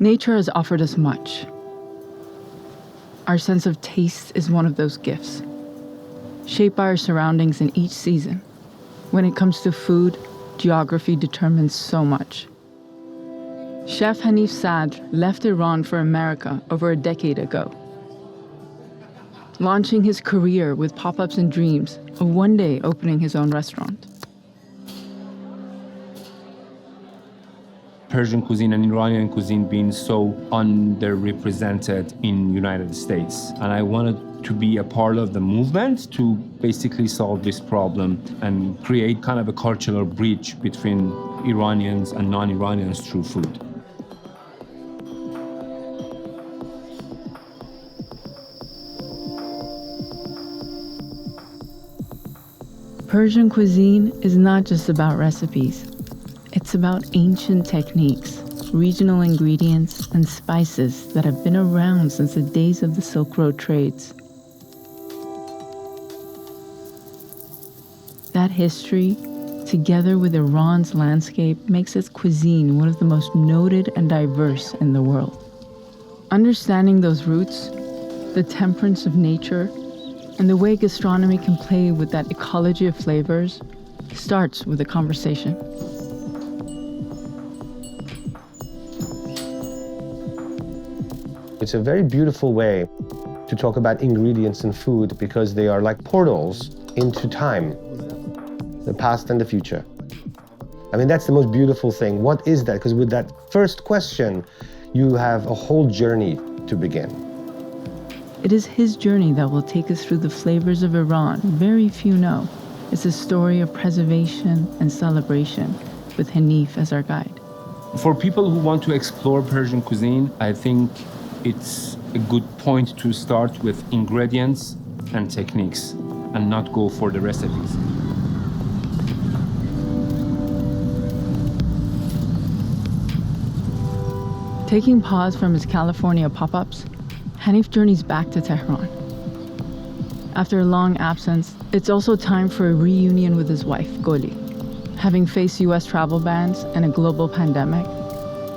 Nature has offered us much. Our sense of taste is one of those gifts, shaped by our surroundings in each season. When it comes to food, geography determines so much. Chef Hanif Sadr left Iran for America over a decade ago, launching his career with pop-ups and dreams of one day opening his own restaurant. Persian cuisine and Iranian cuisine being so underrepresented in United States. And I wanted to be a part of the movement to basically solve this problem and create kind of a cultural bridge between Iranians and non-Iranians through food. Persian cuisine is not just about recipes. It's about ancient techniques, regional ingredients, and spices that have been around since the days of the Silk Road trades. That history, together with Iran's landscape, makes its cuisine one of the most noted and diverse in the world. Understanding those roots, the temperance of nature, and the way gastronomy can play with that ecology of flavors starts with a conversation. It's a very beautiful way to talk about ingredients in food because they are like portals into time, the past and the future. I mean, that's the most beautiful thing. What is that? Because with that first question, you have a whole journey to begin. It is his journey that will take us through the flavors of Iran very few know. It's a story of preservation and celebration with Hanif as our guide. For people who want to explore Persian cuisine, I think it's a good point to start with ingredients and techniques and not go for the recipes. Taking pause from his California pop-ups, Hanif journeys back to Tehran. After a long absence, it's also time for a reunion with his wife, Goli. Having faced US travel bans and a global pandemic,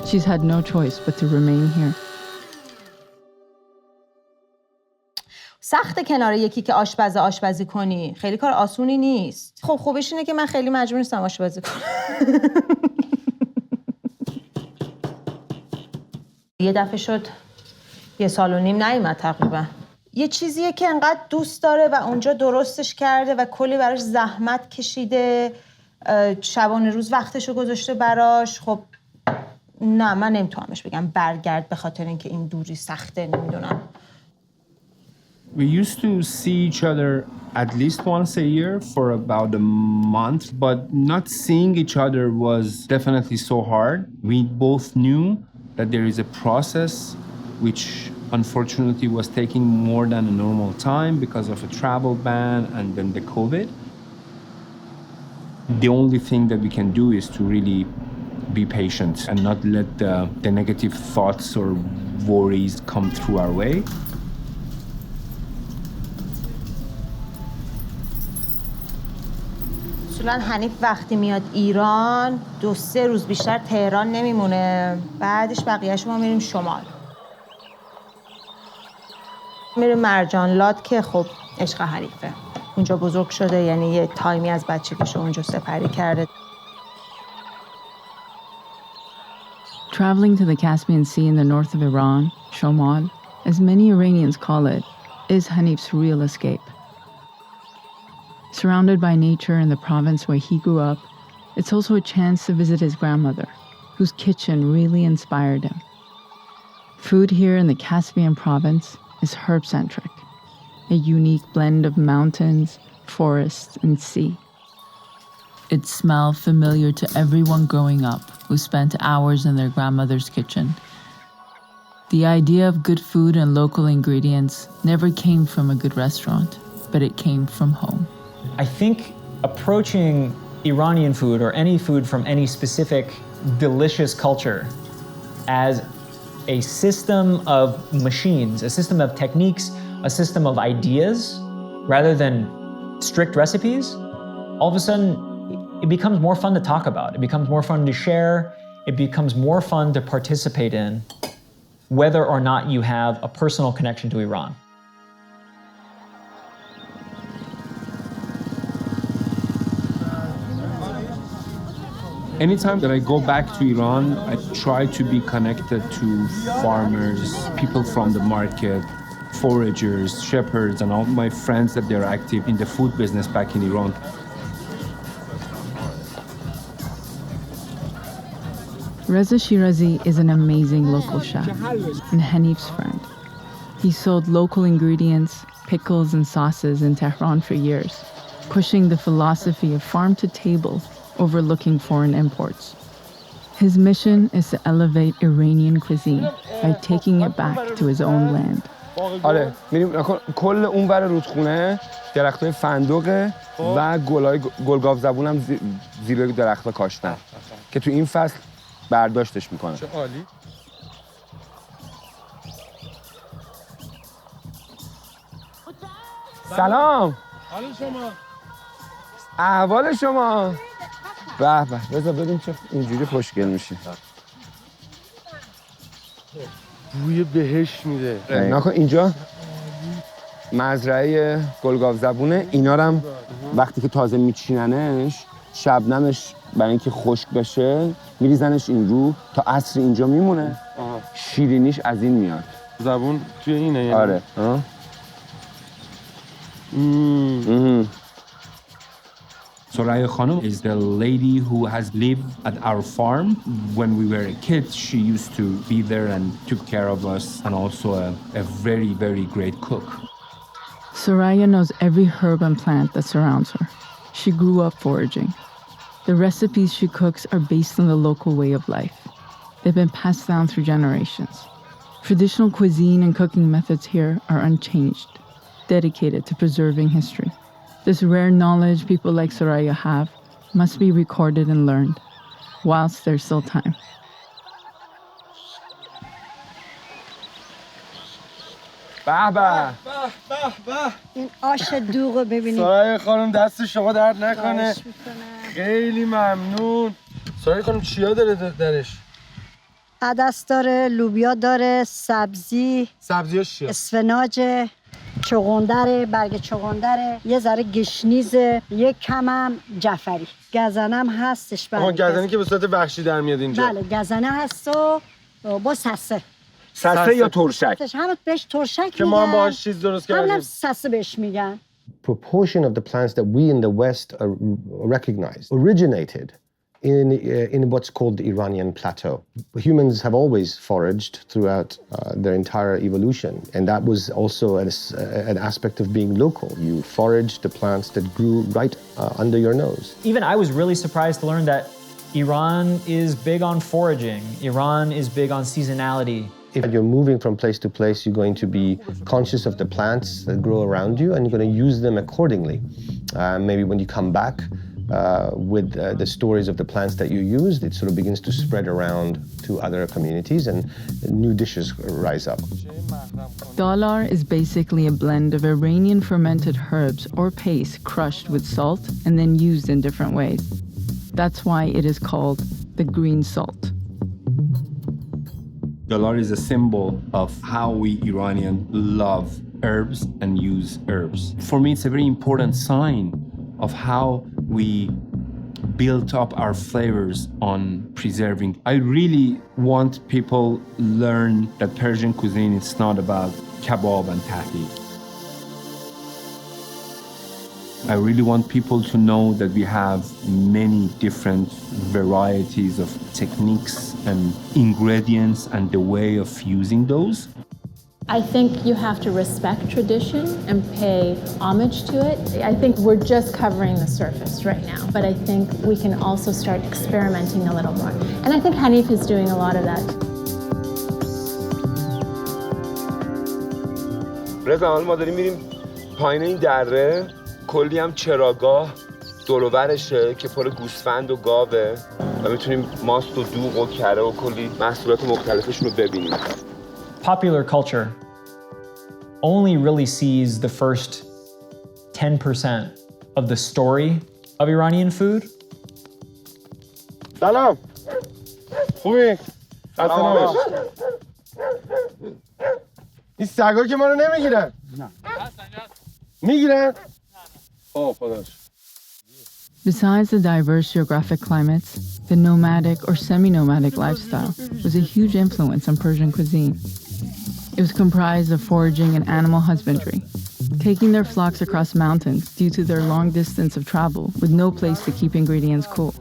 she's had no choice but to remain here. سخت کنار یکی که آشپزی کنی. خیلی کار آسونی نیست. خب خوبش اینه که من خیلی مجبور نیستم آشپزی کنم. یه دفعه شد 1.5 سال نیومد تقریبا. یه چیزیه که انقدر دوست داره و اونجا درستش کرده و کلی براش زحمت کشیده، شبانه روز وقتشو گذاشته براش. خب نه، من نمیتونمش بگم برگرد به خاطر اینکه این دوری سخته، نمیدونم. We used to see each other at least once a year for about a month, but not seeing each other was definitely so hard. We both knew that there is a process which unfortunately was taking more than a normal time because of a travel ban and then the COVID. The only thing that we can do is to really be patient and not let the negative thoughts or worries come through our way. اصولا حنیف وقتی میاد ایران 2-3 روز بیشتر تهران نمیمونه، بعدش بقیه‌اش ما میریم شمال. میریم مرجانلات که خب عشق حنیفه. اونجا بزرگ شده، یعنی یه تایمی از بچگیشو اونجا سپری کرده. Traveling to the Caspian Sea in the north of Iran, Shomal, as many Iranians call it, is Hanif's real escape. Surrounded by nature in the province where he grew up, it's also a chance to visit his grandmother, whose kitchen really inspired him. Food here in the Caspian province is herb-centric, a unique blend of mountains, forests, and sea. It smelled familiar to everyone growing up who spent hours in their grandmother's kitchen. The idea of good food and local ingredients never came from a good restaurant, but it came from home. I think approaching Iranian food or any food from any specific delicious culture as a system of machines, a system of techniques, a system of ideas, rather than strict recipes, all of a sudden it becomes more fun to talk about. It becomes more fun to share. It becomes more fun to participate in. whether or not you have a personal connection to Iran. Anytime that I go back to Iran, I try to be connected to farmers, people from the market, foragers, shepherds, and all my friends that they're active in the food business back in Iran. Reza Shirazi is an amazing local chef and Hanif's friend. He sold local ingredients, pickles, and sauces in Tehran for years, pushing the philosophy of farm to table, overlooking foreign imports. His mission is to elevate Iranian cuisine by taking it back to his own land. آره میریم کل اون ور رودخونه درختای فندقه و گلگاو زبونم زیر درخت‌ها کاشتن که تو این فصل برداشتش میکنن. چه عالی. سلام. حال شما. احوال شما. به به بذار ببین چه اینجوری خوشگل میشه. بوی بهش میده. نکن اینجا مزرعه گلگاو زبونه. اینا رو هم وقتی که تازه میچیننش شبنمش برای اینکه خشک بشه میریزنش این رو تا عصر اینجا میمونه. شیرینیش از این میاد. زبون توی اینه یعنی. آره. Soraya Khanum is the lady who has lived at our farm. When we were a kid, she used to be there and took care of us, and also a very, very great cook. Soraya knows every herb and plant that surrounds her. She grew up foraging. The recipes she cooks are based on the local way of life. They've been passed down through generations. Traditional cuisine and cooking methods here are unchanged, dedicated to preserving history. This rare knowledge people like Soraya have must be recorded and learned, whilst there's still time. به این آش دوغ رو ببینید. سرای خانم دست شما درد نکنه. خیلی ممنون. سرای خانم چیا داره درش؟ عدس داره، لوبیا داره، سبزی. سبزیاش چیه؟ اسفناج، چغندره، برگ چغندره، یه ذره گشنیزه، یک کمم جعفری. گزنم هستش. آها گزنی که به صورت وحشی در میاد اینجا. بله گزنه هست و با سسه. سسه یا ترشک؟ همون بهش ترشک میگن. که ما هم باهاش چیز درست کردیم. همون سسه بهش میگن. Proportion of the plants that we in the West recognize originated in what's called the Iranian plateau. Humans have always foraged throughout their entire evolution, and that was also an aspect of being local. You foraged the plants that grew right under your nose. Even I was really surprised to learn that Iran is big on foraging. Iran is big on seasonality. If you're moving from place to place, you're going to be conscious of the plants that grow around you, and you're going to use them accordingly. Maybe when you come back with the stories of the plants that you used, it sort of begins to spread around to other communities, and new dishes rise up. Dalar is basically a blend of Iranian fermented herbs or paste crushed with salt and then used in different ways. That's why it is called the green salt. Dalar is a symbol of how we Iranian love herbs and use herbs. For me, it's a very important sign of how we built up our flavors on preserving. I really want people learn that Persian cuisine is not about kebab and tahdig. I really want people to know that we have many different varieties of techniques and ingredients and the way of using those. I think you have to respect tradition and pay homage to it. I think we're just covering the surface right now, but I think we can also start experimenting a little more. And I think Hanif is doing a lot of that. رضا ما داریم میریم پایین این دره، کلی هم چراگاه دور و برشه که پر گوسفند و گاوه و میتونیم ماست و دوغ و کره و کلی محصولات مختلفش رو ببینیم. Popular culture only really sees the first 10% of the story of Iranian food. سلام. خوبی؟ این سگا که ما رو نمیگیرن؟ نه. میگیرن؟ خداش. Besides the diverse geographic climates, the nomadic or semi-nomadic lifestyle was a huge influence on Persian cuisine. It was comprised of foraging and animal husbandry, taking their flocks across mountains due to their long distance of travel with no place to keep ingredients cool.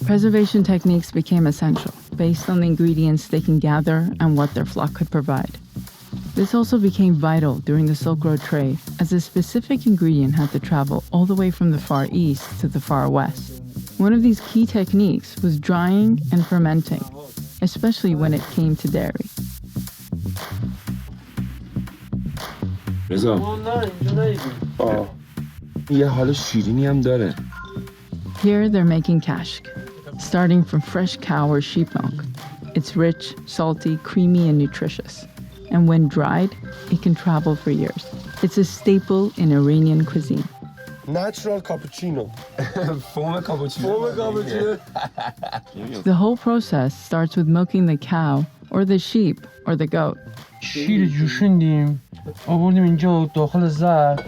Preservation techniques became essential based on the ingredients they can gather and what their flock could provide. This also became vital during the Silk Road trade, as a specific ingredient had to travel all the way from the Far East to the Far West. One of these key techniques was drying and fermenting, especially when it came to dairy. رضا یه حال شیرینی هم داره. Here they're making kashk, starting from fresh cow or sheep milk. It's rich, salty, creamy, and nutritious. And when dried, it can travel for years. It's a staple in Iranian cuisine. Natural cappuccino. فوم کاپوچینو. The whole process starts with milking the cow, or the sheep, or the goat. شیر جوشوندیم آوردیم اینجا داخل ظرف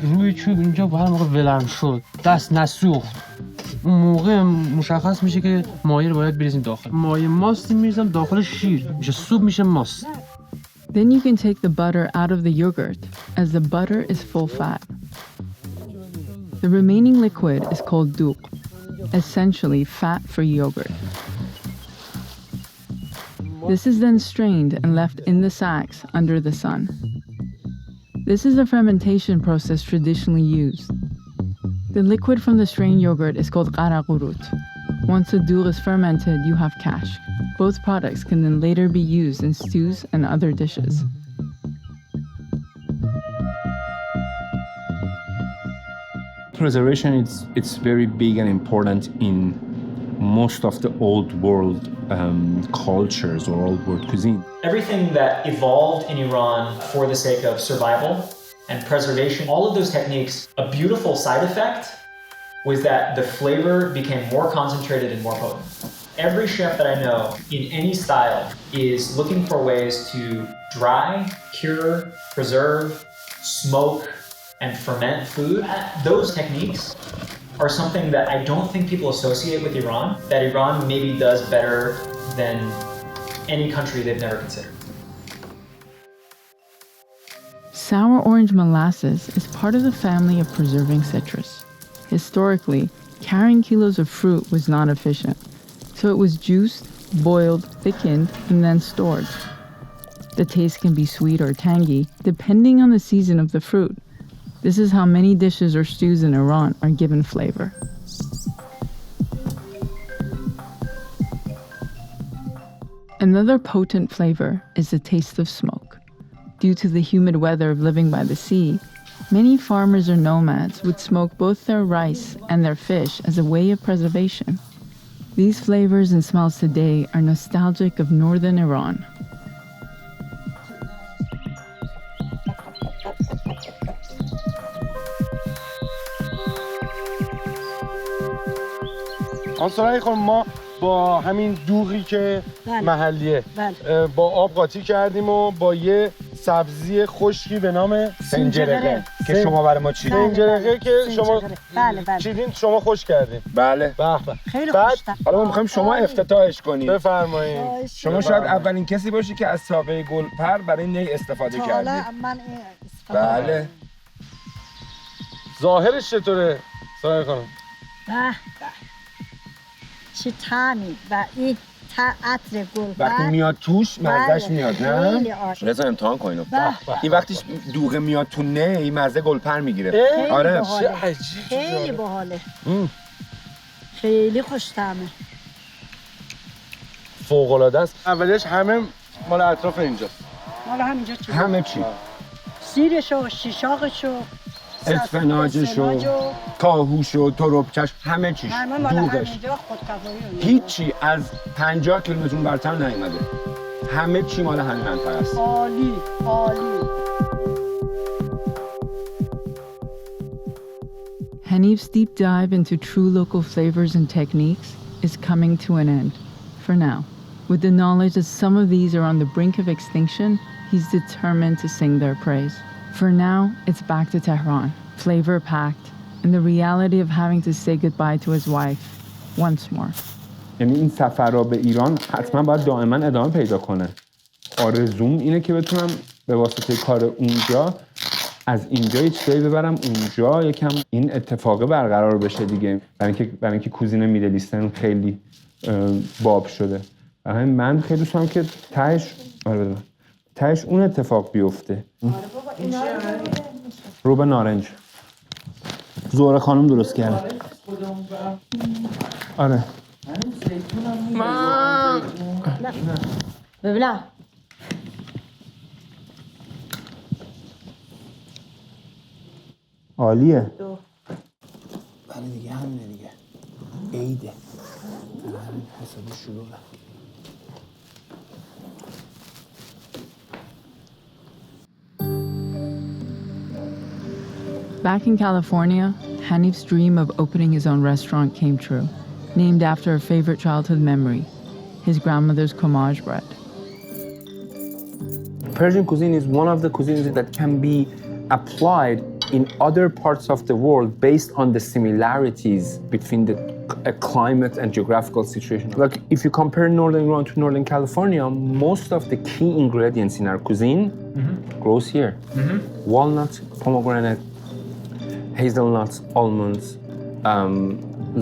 روی چوب اینجا هر موقع ولرم شد دست نسوخت اون موقع مشخص میشه که مایه رو باید بریزیم داخل مایه ماست میریزم داخل شیر میشه سوپ میشه ماست. Then you can take the butter out of the yogurt, as the butter is full fat. The remaining liquid is called duq, essentially fat-free yogurt. This is then strained and left in the sacks under the sun. This is a fermentation process traditionally used. The liquid from the strained yogurt is called qaraqurut. Once the duq is fermented, you have kashk. Both products can then later be used in stews and other dishes. Preservation, it's very big and important in most of the old world cultures or old world cuisine. Everything that evolved in Iran for the sake of survival and preservation, all of those techniques, a beautiful side effect was that the flavor became more concentrated and more potent. Every chef that I know in any style is looking for ways to dry, cure, preserve, smoke, and ferment food. Those techniques are something that I don't think people associate with Iran, that Iran maybe does better than any country they've never considered. Sour orange molasses is part of the family of preserving citrus. Historically, carrying kilos of fruit was not efficient, so it was juiced, boiled, thickened, and then stored. The taste can be sweet or tangy, depending on the season of the fruit. This is how many dishes or stews in Iran are given flavor. Another potent flavor is the taste of smoke. Due to the humid weather of living by the sea, many farmers or nomads would smoke both their rice and their fish as a way of preservation. These flavors and smells today are nostalgic of northern Iran. آنسرای خانم ما با همین دوغی که محلیه با آب قاطی کردیم و با یه سبزی خشکی به نام سنجرقه که شما برای ما چیدین. سنجرقه که شما چیدین شما خوش کردین. بله. خیلی خوش. حالا ما می‌خوایم شما افتتاحش کنید. بفرمایید. شما شاید اولین کسی باشی که از ساقه گلپر برای نی استفاده کردید. بله. ظاهرش چطوره؟ سرای خانم. چه طعمی و این عطر گلبر وقتی میاد توش مزهش میاد نه؟ رضا امتحان کنین. این وقتی دوغه میاد تو نی مزه گلپر میگیره. آره. خیلی باحاله. خیلی خوش طعمه. فوق العاده است. اولش همه مال اطراف اینجاست. مال همینجا چی؟ همه چی. سیرشو، شیشاقشو، اسفناجشو، کاهوشو، تربچش، همه چیش. دوغش. هیچی از 50 کیلومتر برتر نیومده. همه چی مال همین منطقه است. عالی، عالی. Hanif's deep dive into true local flavors and techniques is coming to an end, for now. With the knowledge that some of these are on the brink of extinction, he's determined to sing their praise. For now, it's back to Tehran, flavor-packed, and the reality of having to say goodbye to his wife once more. یعنی این سفر را به ایران حتما باید دائما ادامه پیدا کنه. آرزوم اینه که بتونم به واسطه کار اونجا از اینجا یه چیزایی ببرم اونجا یکم این اتفاقه برقرار بشه دیگه. برای اینکه کوزین میدل ایسترن خیلی باب شده. برای همین من خیلی دوست دارم که تهش اون اتفاق بیفته. روب نارنج. زهره خانم درست کرد. آره. ببینم. عالیه. بله دیگه همینه دیگه. عیده. حسابی شروعه. Back in California, Hanif's dream of opening his own restaurant came true, named after a favorite childhood memory, his grandmother's fromage bread. Persian cuisine is one of the cuisines that can be applied in other parts of the world based on the similarities between the climate and geographical situation. Like if you compare Northern Iran to Northern California, most of the key ingredients in our cuisine grows here. Walnuts, pomegranate, hazelnuts, almonds,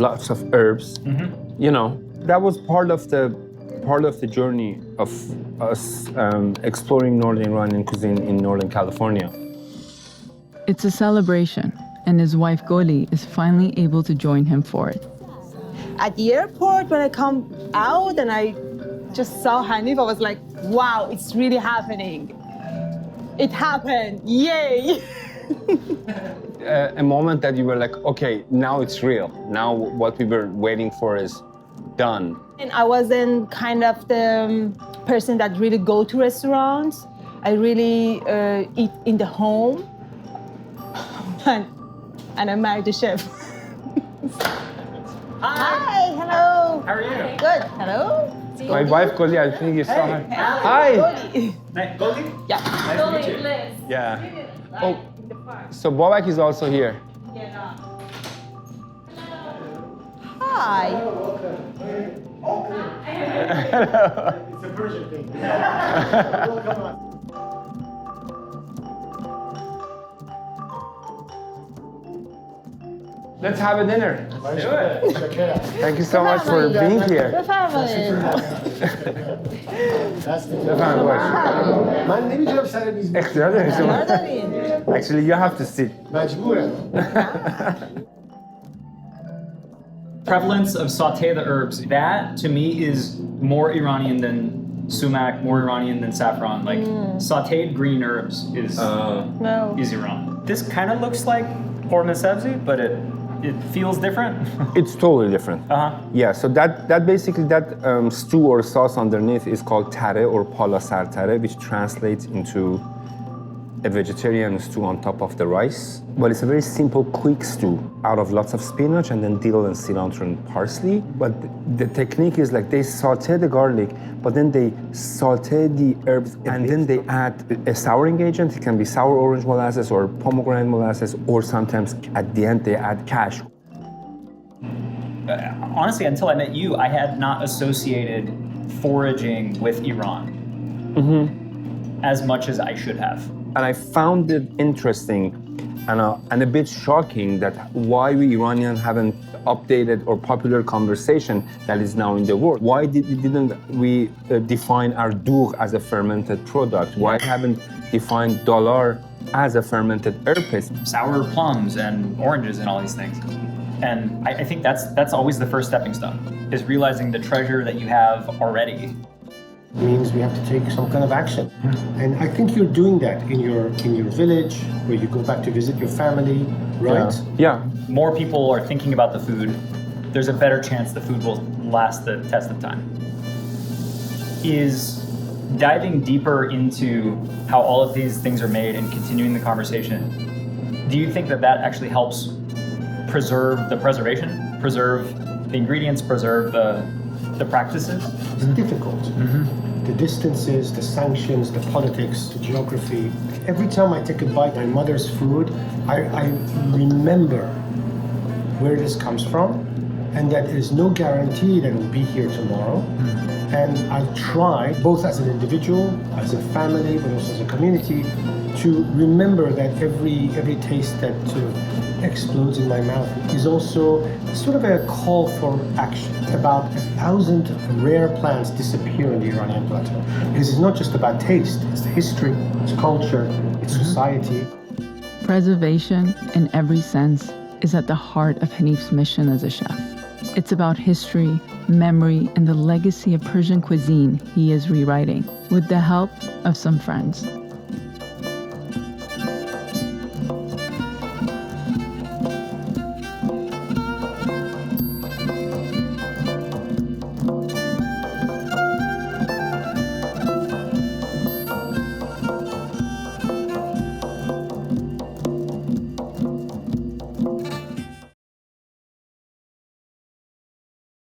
lots of herbs. You know, that was part of the journey of us exploring Northern Iranian cuisine in Northern California. It's a celebration, and his wife Goli is finally able to join him for it. At the airport, when I come out and I just saw Hanif, I was like, wow, it's really happening. It happened, yay! A moment that you were like, okay, now it's real. Now what we were waiting for is done. And I wasn't kind of the person that really go to restaurants. I really eat in the home. And I married the chef. Hi, hello. How are you? Good, hello. My wife, Goli, I think you saw her. Hi. Goldie? Yeah. Nice to meet you. Yeah. Oh, so Bobak is also here. Hi. It's a Persian thing. Let's have a dinner. Let's do it. Thank you so much for being here. بفرمایید باش. من نمیتونم سر میز اختیار دارید شما. Actually, you have to sit. مجبورم. Prevalence of saute the herbs. That to me is more Iranian than sumac, more Iranian than saffron. Like sauteed green herbs is Iran. This kind of looks like horma sabzi, but it feels different. It's totally different. Yeah, so that basically that stew or sauce underneath is called tare or pala sartare, which translates into a vegetarian stew on top of the rice. But it's a very simple, quick stew out of lots of spinach and then dill and cilantro and parsley. But the technique is like they saute the garlic, but then they saute the herbs and then they add a souring agent. It can be sour orange molasses or pomegranate molasses, or sometimes at the end they add cash. Honestly, until I met you, I had not associated foraging with Iran as much as I should have. And I found it interesting and a bit shocking that why we Iranians haven't updated or popular conversation that is now in the world. Why didn't we define our dough as a fermented product? Why haven't defined dalar as a fermented herb paste? Sour plums and oranges and all these things. And I think that's always the first stepping stone, is realizing the treasure that you have already. Means we have to take some kind of action. And I think you're doing that in your village, where you go back to visit your family, right? Yeah. More people are thinking about the food, there's a better chance the food will last the test of time. Is diving deeper into how all of these things are made and continuing the conversation, do you think that actually helps preserve the preservation? Preserve the ingredients, preserve the practices? It's difficult. The distances, the sanctions, the politics, the geography. Every time I take a bite of my mother's food, I remember where this comes from and that there's no guarantee that it will be here tomorrow. And I'll try, both as an individual, as a family, but also as a community, to remember that every taste that sort of explodes in my mouth is also sort of a call for action. About 1,000 rare plants disappear in the Iranian plateau. This is not just about taste, it's the history, it's culture, it's society. Preservation, in every sense, is at the heart of Hanif's mission as a chef. It's about history, memory, and the legacy of Persian cuisine he is rewriting with the help of some friends.